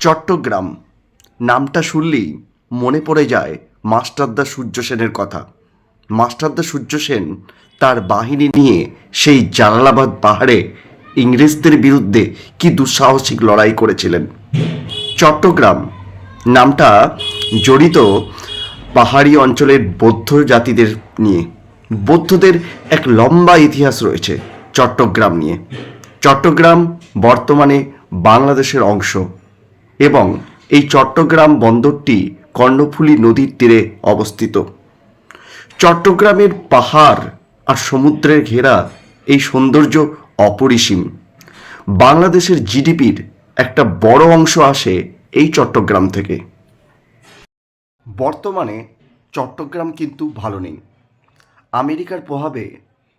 চট্টগ্রাম নামটা শুনলেই মনে পড়ে যায় মাস্টারদা সূর্য সেনের কথা। মাস্টারদা সূর্য সেন তার বাহিনী নিয়ে সেই জালালাবাদ পাহাড়ে ইংরেজদের বিরুদ্ধে কি দুঃসাহসিক লড়াই করেছিলেন। চট্টগ্রাম নামটা জড়িত পাহাড়ি অঞ্চলের বৌদ্ধ জাতিদের নিয়ে। বৌদ্ধদের এক লম্বা ইতিহাস রয়েছে চট্টগ্রাম নিয়ে। চট্টগ্রাম বর্তমানে বাংলাদেশের অংশ এবং এই চট্টগ্রাম বন্দরটি কর্ণফুলী নদীর তীরে অবস্থিত। চট্টগ্রামের পাহাড় আর সমুদ্রের ঘেরা এই সৌন্দর্য অপরিসীম। বাংলাদেশের জিডিপির একটা বড় অংশ আসে এই চট্টগ্রাম থেকে। বর্তমানে চট্টগ্রাম কিন্তু ভালো নেই। আমেরিকার প্রভাবে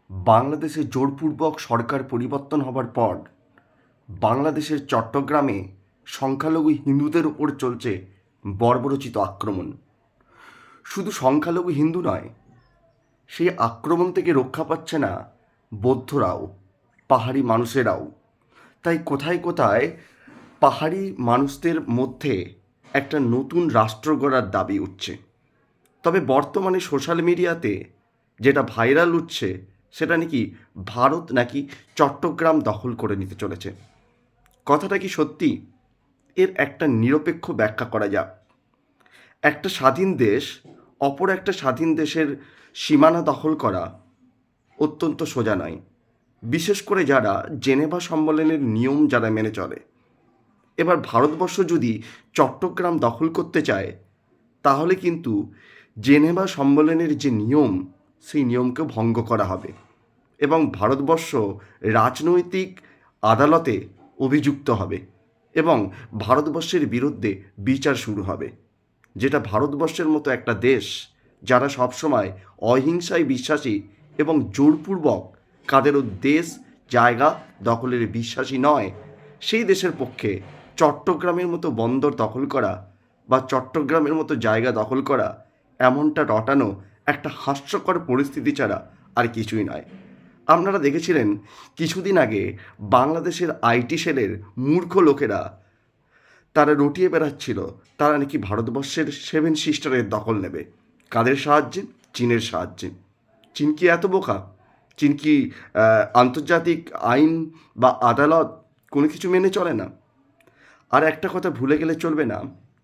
বাংলাদেশে জোরপূর্বক সরকার পরিবর্তন হবার পর বাংলাদেশের চট্টগ্রামে সংখ্যালঘু হিন্দুদের উপর চলছে বর্বরোচিত আক্রমণ। শুধু সংখ্যালঘু হিন্দু নয়, সেই আক্রমণ থেকে রক্ষা পাচ্ছে না বৌদ্ধরাও, পাহাড়ি মানুষেরাও। তাই কোথায় কোথায় পাহাড়ি মানুষদের মধ্যে একটা নতুন রাষ্ট্র গড়ার দাবি উঠছে। তবে বর্তমানে সোশ্যাল মিডিয়াতে যেটা ভাইরাল উঠছে সেটা নাকি ভারত নাকি চট্টগ্রাম দখল করে নিতে চলেছে। কথাটা কি সত্যি? এর একটা নিরপেক্ষ ব্যাখ্যা করা যাক। একটা স্বাধীন দেশ অপর একটা স্বাধীন দেশের সীমানা দখল করা অত্যন্ত সোজা নয়, বিশেষ করে যারা জেনেভা সম্মেলনের নিয়ম যারা মেনে চলে। এবার ভারতবর্ষ যদি চট্টগ্রাম দখল করতে চায় তাহলে কিন্তু জেনেভা সম্মেলনের যে নিয়ম সেই নিয়মকে ভঙ্গ করা হবে এবং ভারতবর্ষ রাজনৈতিক আদালতে অভিযুক্ত হবে এবং ভারতবর্ষের বিরুদ্ধে বিচার শুরু হবে। যেটা ভারতবর্ষের মতো একটা দেশ যারা সবসময় অহিংসায় বিশ্বাসী এবং জোরপূর্বক কাদেরও দেশ জায়গা দখলের বিশ্বাসী নয়, সেই দেশের পক্ষে চট্টগ্রামের মতো বন্দর দখল করা বা চট্টগ্রামের মতো জায়গা দখল করা এমনটা রটানো একটা হাস্যকর পরিস্থিতি ছাড়া আর কিছুই নয়। আপনারা দেখেছিলেন কিছুদিন আগে বাংলাদেশের আইটি সেলের মূর্খ লোকেরা তারা রটিয়ে বেড়াচ্ছিল তারা নাকি ভারতবর্ষের 7 সিস্টারের দখল নেবে। কাদের সাহায্যে? চীনের সাহায্যে। চীন কি এত বোকা? চীন কি আন্তর্জাতিক আইন বা আদালত কোনো কিছু মেনে চলে না? আর একটা কথা ভুলে গেলে চলবে না,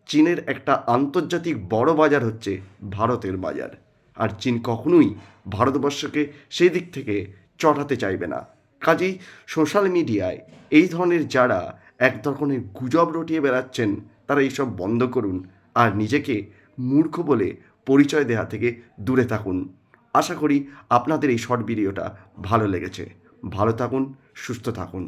চীনের একটা আন্তর্জাতিক বড় বাজার হচ্ছে ভারতের বাজার। আর চীন কখনোই ভারতবর্ষকে সেই দিক থেকে চটাতে চাইবে না। কাজেই সোশ্যাল মিডিয়ায় এই ধরনের যারা এক ধরনের গুজব রটিয়ে বেড়াচ্ছেন তারা এইসব বন্ধ করুন আর নিজেকে মূর্খ বলে পরিচয় দেওয়া থেকে দূরে থাকুন। আশা করি আপনাদের এই শর্ট ভিডিওটা ভালো লেগেছে। ভালো থাকুন, সুস্থ থাকুন।